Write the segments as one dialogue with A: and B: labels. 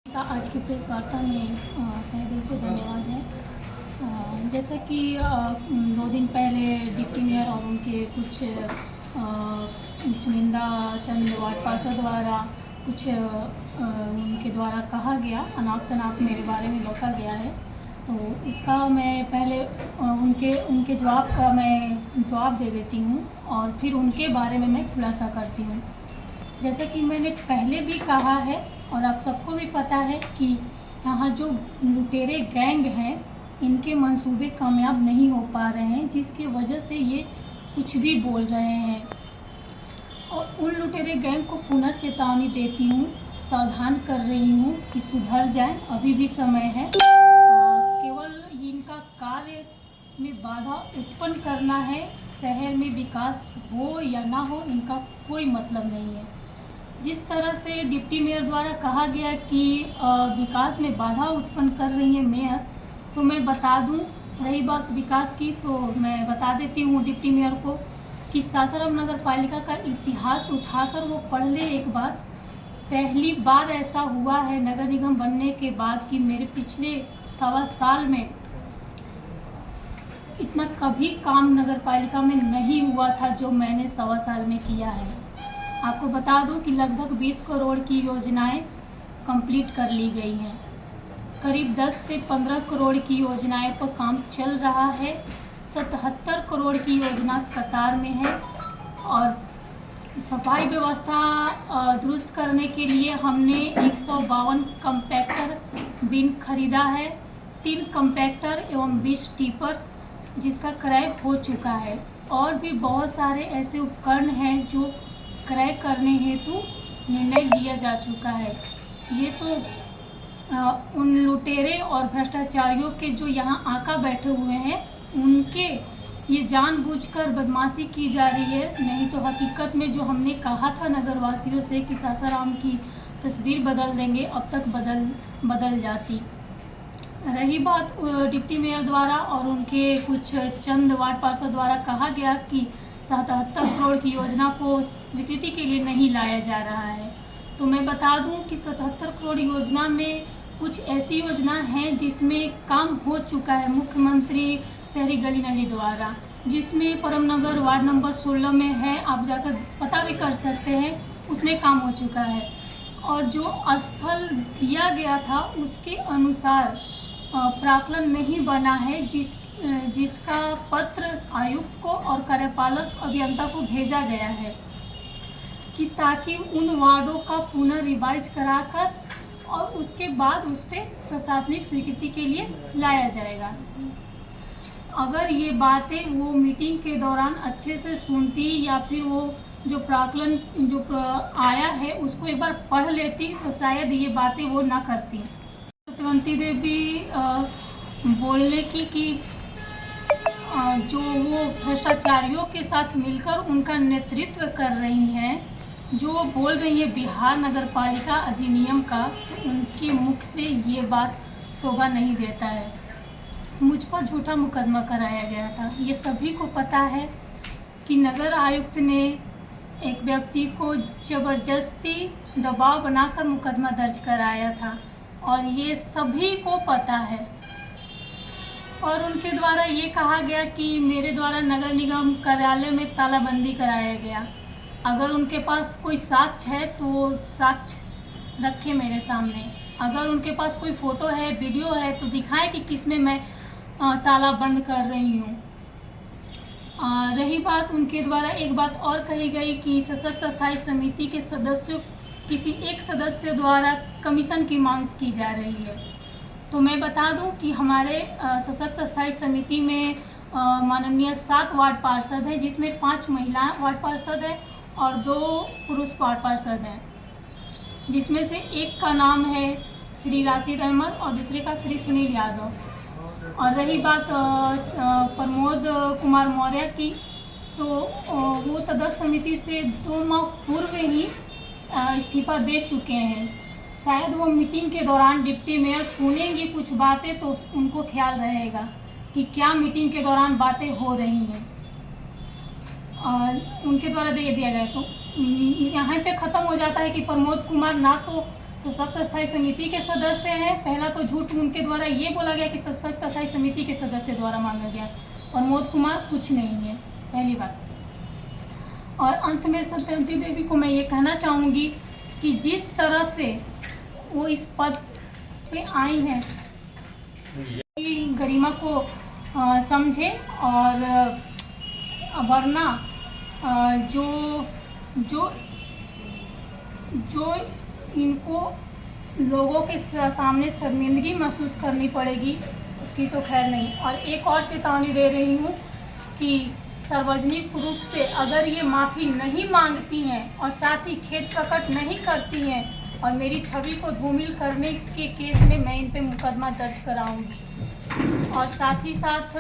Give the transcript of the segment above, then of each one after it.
A: का आज की प्रेस वार्ता में तहे दिल से धन्यवाद है। जैसा कि 2 दिन पहले डिप्टी मेयर और उनके कुछ चुनिंदा चंद वार्ड पार्षद द्वारा कुछ उनके द्वारा कहा गया, अनाप शनाप मेरे बारे में लिखा गया है, तो उसका मैं पहले उनके जवाब का मैं जवाब दे देती हूँ और फिर उनके बारे में मैं खुलासा करती हूँ। जैसा कि मैंने पहले भी कहा है और आप सबको भी पता है कि यहाँ जो लुटेरे गैंग हैं, इनके मंसूबे कामयाब नहीं हो पा रहे हैं, जिसकी वजह से ये कुछ भी बोल रहे हैं। और उन लुटेरे गैंग को पुनः चेतावनी देती हूँ, सावधान कर रही हूँ कि सुधर जाएं, अभी भी समय है। केवल इनका कार्य में बाधा उत्पन्न करना है, शहर में विकास हो या ना हो इनका कोई मतलब नहीं है। जिस तरह से डिप्टी मेयर द्वारा कहा गया कि विकास में बाधा उत्पन्न कर रही है मेयर, तो मैं बता दूं, रही बात विकास की तो मैं बता देती हूँ डिप्टी मेयर को कि सासाराम नगर पालिका का इतिहास उठाकर वो पढ़ ले एक बार। पहली बार ऐसा हुआ है नगर निगम बनने के बाद कि मेरे पिछले 1.25 साल में इतना कभी काम नगर पालिका में नहीं हुआ था जो मैंने 1.25 साल में किया है। आपको बता दूं कि लगभग 20 करोड़ की योजनाएं कंप्लीट कर ली गई हैं। करीब 10 से 15 करोड़ की योजनाएं पर काम चल रहा है। 77 करोड़ की योजना कतार में है। और सफाई व्यवस्था दुरुस्त करने के लिए हमने 152 कम्पैक्टर बिन खरीदा है, 3 कम्पैक्टर एवं 20 टिपर जिसका क्रय हो चुका है। और भी बहुत सारे ऐसे उपकरण हैं जो क्रय करने हेतु निर्णय लिया जा चुका है। ये तो उन लुटेरे और भ्रष्टाचारियों के जो यहाँ आका बैठे हुए हैं, उनके ये जानबूझकर बदमाशी की जा रही है। नहीं तो हकीकत में जो हमने कहा था नगरवासियों से कि सासाराम की तस्वीर बदल देंगे, अब तक बदल जाती। रही बात डिप्टी मेयर द्वारा और उनके कुछ चंद वार्ड पार्षद द्वारा कहा गया कि 77 करोड़ की योजना को स्वीकृति के लिए नहीं लाया जा रहा है, तो मैं बता दूं कि 77 करोड़ योजना में कुछ ऐसी योजना हैं जिसमें काम हो चुका है मुख्यमंत्री शहरी गली नली द्वारा, जिसमें परमनगर वार्ड नंबर 16 में है, आप जाकर पता भी कर सकते हैं, उसमें काम हो चुका है। और जो स्थल दिया गया था उसके अनुसार प्राक्कलन नहीं बना है, जिसका पत्र आयुक्त को और कार्यपालक अभियंता को भेजा गया है कि ताकि उन वार्डों का पुनः रिवाइज कराकर और उसके बाद उस पर प्रशासनिक स्वीकृति के लिए लाया जाएगा। अगर ये बातें वो मीटिंग के दौरान अच्छे से सुनती या फिर वो जो प्राक्कलन जो आया है उसको एक बार पढ़ लेती तो शायद ये बातें वो ना करती। सत्यवंती देवी बोलने की कि जो वो भ्रष्टाचारियों के साथ मिलकर उनका नेतृत्व कर रही हैं, जो बोल रही है बिहार नगर पालिका अधिनियम का, तो उनके मुख से ये बात शोभा नहीं देता है। मुझ पर झूठा मुकदमा कराया गया था। ये सभी को पता है कि नगर आयुक्त ने एक व्यक्ति को ज़बरदस्ती दबाव बनाकर मुकदमा दर्ज कराया था और ये सभी को पता है। और उनके द्वारा ये कहा गया कि मेरे द्वारा नगर निगम कार्यालय में तालाबंदी कराया गया। अगर उनके पास कोई साक्ष्य है तो साक्ष्य रखे मेरे सामने। अगर उनके पास कोई फ़ोटो है, वीडियो है तो दिखाएं कि किसमें मैं ताला बंद कर रही हूँ। रही बात उनके द्वारा एक बात और कही गई कि सशक्त स्थायी समिति के सदस्यों किसी एक सदस्य द्वारा कमीशन की मांग की जा रही है। तो मैं बता दूं कि हमारे सशक्त स्थायी समिति में माननीय 7 वार्ड पार्षद हैं, जिसमें 5 महिला वार्ड पार्षद हैं और 2 पुरुष वार्ड पार्षद हैं, जिसमें से एक का नाम है श्री राशिद अहमद और दूसरे का श्री सुनील यादव। और रही बात प्रमोद कुमार मौर्य की, तो वो तदर्थ समिति से 2 माह पूर्व ही इस्तीफा दे चुके हैं। शायद वो मीटिंग के दौरान डिप्टी मेयर सुनेंगी कुछ बातें तो उनको ख्याल रहेगा कि क्या मीटिंग के दौरान बातें हो रही हैं। उनके द्वारा दे दिया गया तो यहाँ पे ख़त्म हो जाता है कि प्रमोद कुमार ना तो सशक्त स्थायी समिति के सदस्य हैं। पहला तो झूठ उनके द्वारा ये बोला गया कि सशक्त स्थायी समिति के सदस्य द्वारा मांगा गया, और मोद कुमार कुछ नहीं है, पहली बात। और अंत में सत्यवती देवी को मैं ये कहना चाहूँगी कि जिस तरह से वो इस पद पे आई हैं, गरिमा को समझे, और वरना जो जो जो इनको लोगों के सामने शर्मिंदगी महसूस करनी पड़ेगी, उसकी तो खैर नहीं। और एक और चेतावनी दे रही हूँ कि सार्वजनिक रूप से अगर ये माफ़ी नहीं मांगती हैं और साथ ही खेद प्रकट नहीं करती हैं और मेरी छवि को धूमिल करने के केस में मैं इन पे मुकदमा दर्ज कराऊंगी। और साथ ही साथ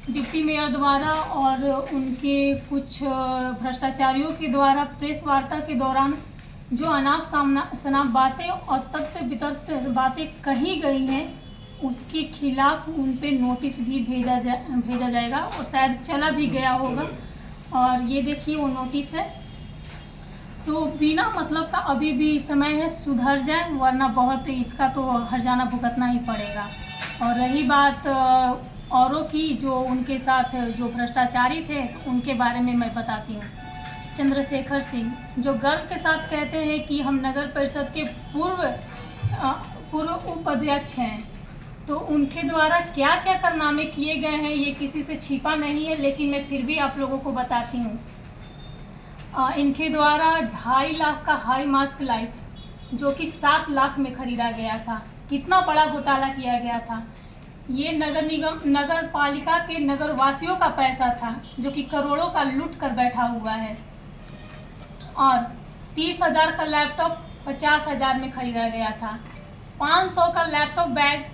A: डिप्टी मेयर द्वारा और उनके कुछ भ्रष्टाचारियों के द्वारा प्रेस वार्ता के दौरान जो अनाप शनाप बातें और तथ्य वितर्क बातें कही गई हैं, उसके खिलाफ उन पे नोटिस भी भेजा जाएगा, और शायद चला भी गया होगा। और ये देखिए वो नोटिस है। तो बिना मतलब का अभी भी समय है, सुधर जाए, वरना बहुत इसका तो हर्जाना भुगतना ही पड़ेगा। और रही बात औरों की जो उनके साथ जो भ्रष्टाचारी थे, उनके बारे में मैं बताती हूँ। चंद्रशेखर सिंह जो गर्व के साथ कहते हैं कि हम नगर परिषद के पूर्व उपाध्यक्ष हैं, तो उनके द्वारा क्या क्या कारनामे किए गए हैं ये किसी से छिपा नहीं है, लेकिन मैं फिर भी आप लोगों को बताती हूँ। इनके द्वारा 2.5 लाख का हाई मास्क लाइट जो कि 7 लाख में खरीदा गया था, कितना बड़ा घोटाला किया गया था। ये नगर पालिका के नगर वासियों का पैसा था जो कि करोड़ों का लूट कर बैठा हुआ है। और 30,000 का लैपटॉप 50,000 में खरीदा गया था। 500 का लैपटॉप बैग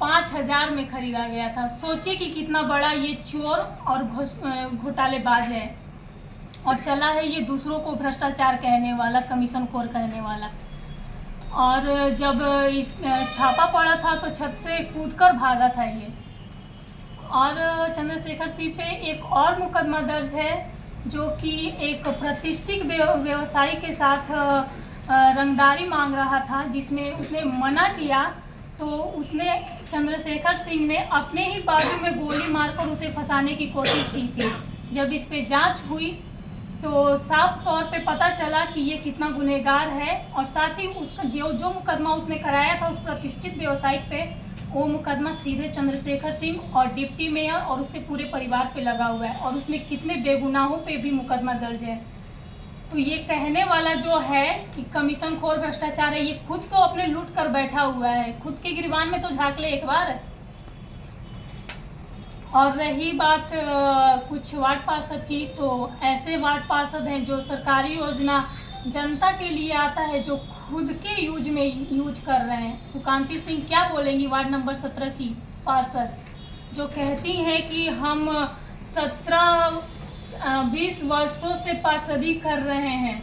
A: 5,000 में खरीदा गया था। सोचिए कि कितना बड़ा ये चोर और घोटालेबाज है, और चला है ये दूसरों को भ्रष्टाचार कहने वाला, कमीशन खोर कहने वाला। और जब इस छापा पड़ा था तो छत से कूदकर भागा था ये। और चंद्रशेखर सिंह पे एक और मुकदमा दर्ज है जो कि एक प्रतिष्ठित व्यवसायी के साथ रंगदारी मांग रहा था, जिसमें उसने मना किया, तो उसने चंद्रशेखर सिंह ने अपने ही बाजू में गोली मारकर उसे फंसाने की कोशिश की थी। जब इस पे जांच हुई तो साफ तौर पे पता चला कि ये कितना गुनहगार है, और साथ ही उसका जो मुकदमा उसने कराया था उस प्रतिष्ठित व्यवसायी पे, वो मुकदमा सीधे चंद्रशेखर सिंह और डिप्टी मेयर और उसके पूरे परिवार पे लगा हुआ है, और उसमें कितने बेगुनाहों पे भी मुकदमा दर्ज है। तो ये कहने वाला जो है कि कमीशन खोर भ्रष्टाचार है, ये खुद तो अपने लूट कर बैठा हुआ है, खुद के गिरबान में तो झांक ले एक बार। और रही बात कुछ वार्ड पार्षद की, तो ऐसे वार्ड पार्षद हैं जो सरकारी योजना जनता के लिए आता है जो खुद के यूज कर रहे हैं। सुकांती सिंह क्या बोलेंगी, वार्ड नंबर 17 की पार्षद, जो कहती हैं कि हम 20 वर्षों से पार्षदी कर रहे हैं।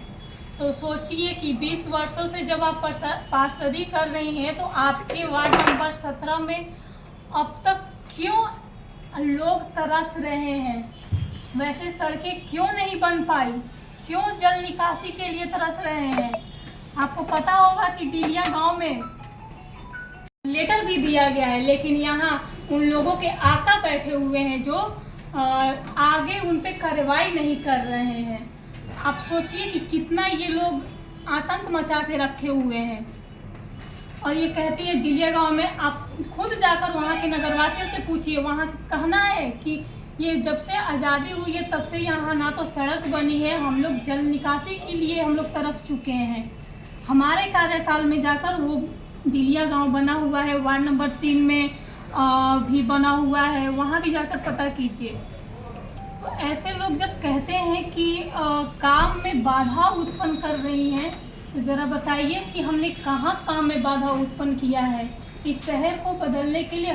A: तो सोचिए कि 20 वर्षों से जब आप पार्षदी कर रही हैं, तो आपके वार्ड नंबर 17 में अब तक क्यों लोग तरस रहे हैं, वैसे सड़कें क्यों नहीं बन पाई, क्यों जल निकासी के लिए तरस रहे हैं। आपको पता होगा कि डीलिया गांव में लेटर भी दिया गया है, लेकिन यहाँ उन लोगों के आका बैठे हुए हैं जो आगे उन पे कार्रवाई नहीं कर रहे हैं। आप सोचिए कि कितना ये लोग आतंक मचा के रखे हुए हैं। और ये कहती है डीलिया गांव में, आप खुद जाकर वहाँ के नगरवासियों से पूछिए, वहाँ कहना है कि ये जब से आज़ादी हुई है तब से यहाँ ना तो सड़क बनी है, हम लोग जल निकासी के लिए हम लोग तरस चुके हैं। हमारे कार्यकाल में जाकर वो डीलिया गांव बना हुआ है, वार्ड नंबर 3 में भी बना हुआ है, वहाँ भी जाकर पता कीजिए। तो ऐसे लोग जब कहते हैं कि काम में बाधा उत्पन्न कर रही हैं, तो ज़रा बताइए कि हमने कहाँ काम में बाधा उत्पन्न किया है। इस शहर को बदलने के लिए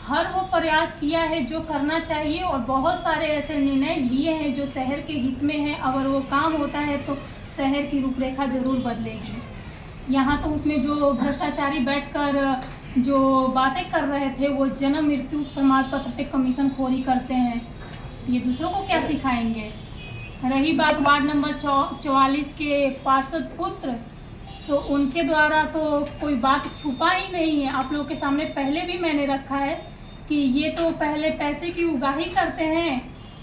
A: हर वो प्रयास किया है जो करना चाहिए, और बहुत सारे ऐसे निर्णय लिए हैं जो शहर के हित में हैं। अगर वो काम होता है तो शहर की रूपरेखा जरूर बदलेगी। यहाँ तो उसमें जो भ्रष्टाचारी बैठकर जो बातें कर रहे थे, वो जन्म मृत्यु प्रमाण पत्र पे कमीशन खोरी करते हैं, ये दूसरों को क्या सिखाएंगे। रही बात वार्ड नंबर 44 के पार्षद पुत्र तो उनके द्वारा तो कोई बात छुपा ही नहीं है। आप लोगों के सामने पहले भी मैंने रखा है कि ये तो पहले पैसे की उगाही करते हैं,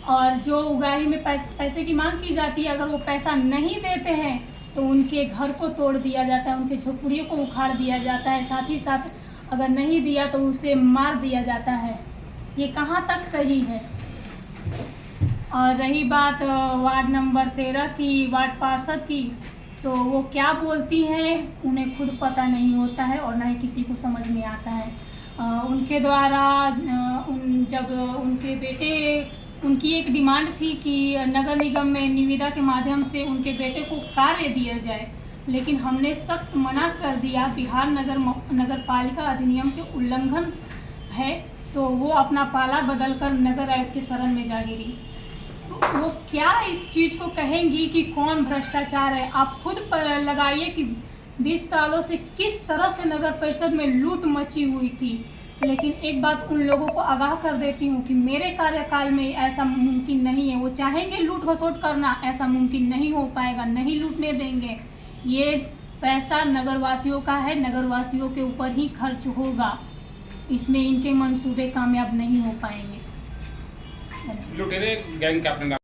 A: और जो उगाही में पैसे की मांग की जाती है, अगर वो पैसा नहीं देते हैं तो उनके घर को तोड़ दिया जाता है, उनके झोपड़ियों को उखाड़ दिया जाता है, साथ ही साथ अगर नहीं दिया तो उसे मार दिया जाता है। ये कहाँ तक सही है? और रही बात वार्ड नंबर 13 की, वार्ड पार्षद की, तो वो क्या बोलती हैं उन्हें खुद पता नहीं होता है और ना ही किसी को समझ में आता है। उनके द्वारा जब उनके बेटे, उनकी एक डिमांड थी कि नगर निगम में निविदा के माध्यम से उनके बेटे को कार्य दिया जाए, लेकिन हमने सख्त मना कर दिया। बिहार नगर पालिका अधिनियम के उल्लंघन है, तो वो अपना पाला बदलकर नगर आयुक्त के शरण में जा गिरी। तो वो क्या इस चीज़ को कहेंगी कि कौन भ्रष्टाचार है? आप खुद पर लगाइए कि 20 सालों से किस तरह से नगर परिषद में लूट मची हुई थी। लेकिन एक बात उन लोगों को आगाह कर देती हूँ कि मेरे कार्यकाल में ऐसा मुमकिन नहीं है। वो चाहेंगे लूट खसोट करना, ऐसा मुमकिन नहीं हो पाएगा, नहीं लूटने देंगे। ये पैसा नगरवासियों का है, नगरवासियों के ऊपर ही खर्च होगा, इसमें इनके मंसूबे कामयाब नहीं हो पाएंगे।
B: लुटेरे गैंग कैप्टन